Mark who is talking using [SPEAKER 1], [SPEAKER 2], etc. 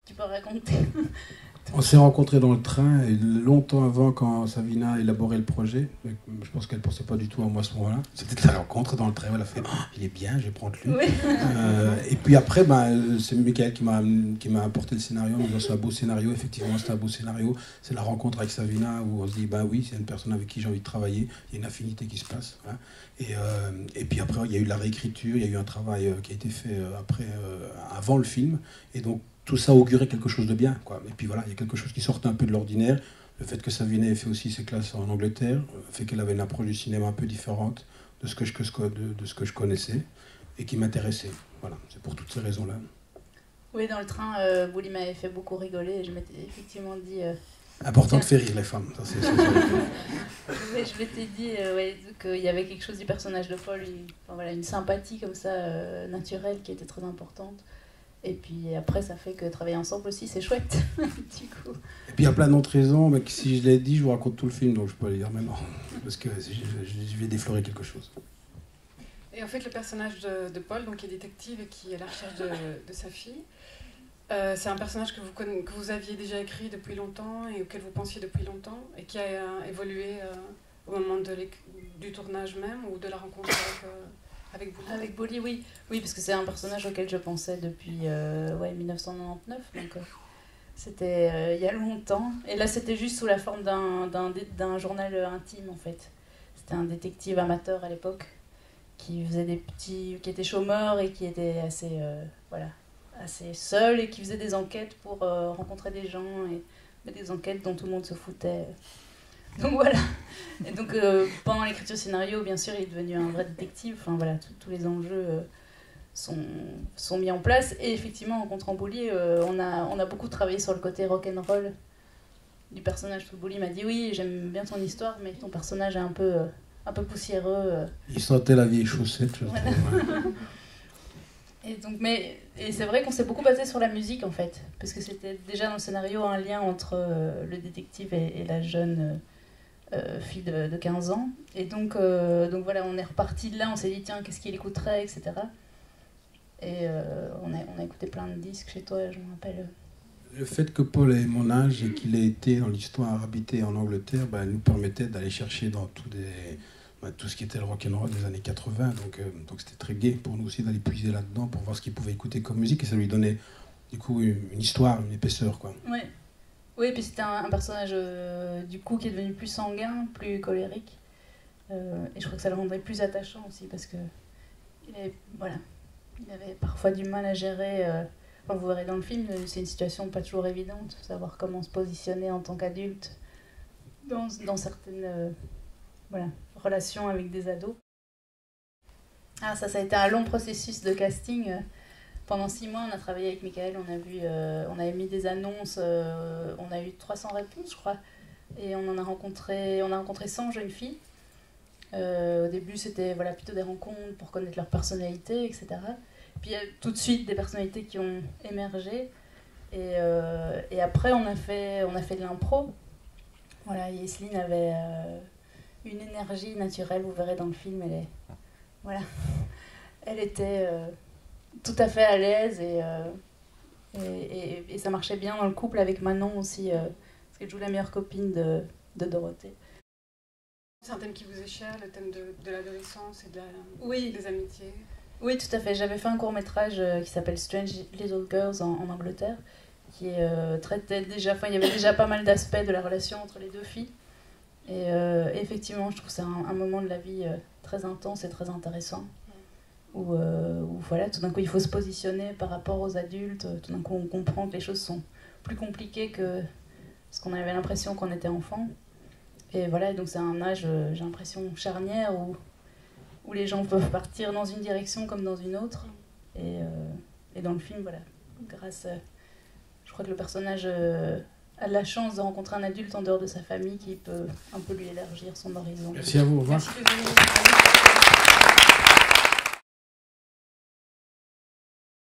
[SPEAKER 1] Tu peux raconter?
[SPEAKER 2] On s'est rencontrés dans le train et longtemps avant, quand Savina a élaboré le projet. Je pense qu'elle ne pensait pas du tout à moi à ce moment-là. C'était la rencontre dans le train. Elle a fait oh, il est bien, je vais prendre lui.
[SPEAKER 1] Oui.
[SPEAKER 2] Et puis après, c'est Michael qui m'a apporté le scénario. En disant c'est un beau scénario. Effectivement, c'est un beau scénario. C'est la rencontre avec Savina où on se dit oui, c'est une personne avec qui j'ai envie de travailler. Il y a une affinité qui se passe. Hein. Et puis après, il y a eu la réécriture. Il y a eu un travail qui a été fait avant le film. Et donc, tout ça augurait quelque chose de bien, quoi. Et puis voilà, il y a quelque chose qui sortait un peu de l'ordinaire. Le fait que Savina ait fait aussi ses classes en Angleterre, fait qu'elle avait une approche du cinéma un peu différente de ce que je connaissais et qui m'intéressait. Voilà, c'est pour toutes ces raisons-là.
[SPEAKER 1] Oui, dans le train, Bouli m'avait fait beaucoup rigoler et je m'étais effectivement dit...
[SPEAKER 2] Important de faire rire les femmes. Ça,
[SPEAKER 1] je m'étais dit qu'il y avait quelque chose du personnage de Paul, une sympathie comme ça, naturelle, qui était très importante. Et puis après, ça fait que travailler ensemble aussi, c'est chouette, du coup.
[SPEAKER 2] Et puis il y a plein d'autres raisons, mais si je l'ai dit, je vous raconte tout le film, donc je peux le dire maintenant, parce que je vais déflorer quelque chose.
[SPEAKER 3] Et en fait, le personnage de Paul, donc, qui est détective et qui est à la recherche de sa fille, c'est un personnage que vous aviez déjà écrit depuis longtemps et auquel vous pensiez depuis longtemps, et qui a évolué au moment du tournage même, ou de la rencontre avec Bouli.
[SPEAKER 1] Avec Bouli, oui. Oui, parce que c'est un personnage auquel je pensais depuis 1999, donc c'était il y a longtemps. Et là, c'était juste sous la forme d'un journal intime, en fait. C'était un détective amateur à l'époque qui faisait qui était chômeur et qui était assez seul et qui faisait des enquêtes pour rencontrer des gens et des enquêtes dont tout le monde se foutait. Donc voilà. Et donc pendant l'écriture scénario, bien sûr, il est devenu un vrai détective. Enfin voilà, tous les enjeux sont mis en place. Et effectivement, en rencontrant Bouli, on a beaucoup travaillé sur le côté rock'n'roll du personnage. Bouli m'a dit oui, j'aime bien ton histoire, mais ton personnage est un peu poussiéreux.
[SPEAKER 2] Il sentait la vieille chaussette, je trouve.
[SPEAKER 1] Et c'est vrai qu'on s'est beaucoup basé sur la musique en fait, parce que c'était déjà dans le scénario un lien entre le détective et la jeune fille de 15 ans. Et donc voilà, on est reparti de là, on s'est dit tiens, qu'est-ce qu'il écouterait, etc. Et on a écouté plein de disques chez toi, je me rappelle.
[SPEAKER 2] Le fait que Paul ait mon âge et qu'il ait été dans l'histoire habité en Angleterre, nous permettait d'aller chercher dans tout ce qui était le rock'n'roll des années 80. Donc c'était très gai pour nous aussi d'aller puiser là-dedans pour voir ce qu'il pouvait écouter comme musique. Et ça lui donnait du coup une histoire, une épaisseur, quoi.
[SPEAKER 1] Ouais. Oui, puis c'était un personnage du coup qui est devenu plus sanguin, plus colérique. Et je crois que ça le rendrait plus attachant aussi parce que il avait parfois du mal à gérer. Vous verrez dans le film, c'est une situation pas toujours évidente, savoir comment se positionner en tant qu'adulte dans certaines relations avec des ados. Ah, ça a été un long processus de casting. Pendant 6 mois, on a travaillé avec Michael, on a émis des annonces, on a eu 300 réponses, je crois, et on a rencontré 100 jeunes filles. Au début, c'était plutôt des rencontres pour connaître leur personnalité, etc. Puis il y a tout de suite des personnalités qui ont émergé, et après, on a fait de l'impro. Voilà, Yesline avait une énergie naturelle, vous verrez dans le film, elle était tout à fait à l'aise et ça marchait bien dans le couple avec Manon aussi, parce qu'elle joue la meilleure copine de Dorothée.
[SPEAKER 3] C'est un thème qui vous est cher, le thème de l'adolescence et
[SPEAKER 1] oui.
[SPEAKER 3] Des amitiés.
[SPEAKER 1] Oui, tout à fait. J'avais fait un court-métrage qui s'appelle Strange Little Girls en Angleterre, qui traitait déjà, il y avait déjà pas mal d'aspects de la relation entre les deux filles. Et effectivement, je trouve que c'est un moment de la vie très intense et très intéressant. Où tout d'un coup il faut se positionner par rapport aux adultes, tout d'un coup on comprend que les choses sont plus compliquées que ce qu'on avait l'impression quand on était enfant. Et voilà, donc c'est un âge, j'ai l'impression, charnière où les gens peuvent partir dans une direction comme dans une autre. Et dans le film, je crois que le personnage a la chance de rencontrer un adulte en dehors de sa famille qui peut un peu lui élargir son horizon.
[SPEAKER 2] Merci à vous, au revoir.
[SPEAKER 3] Merci.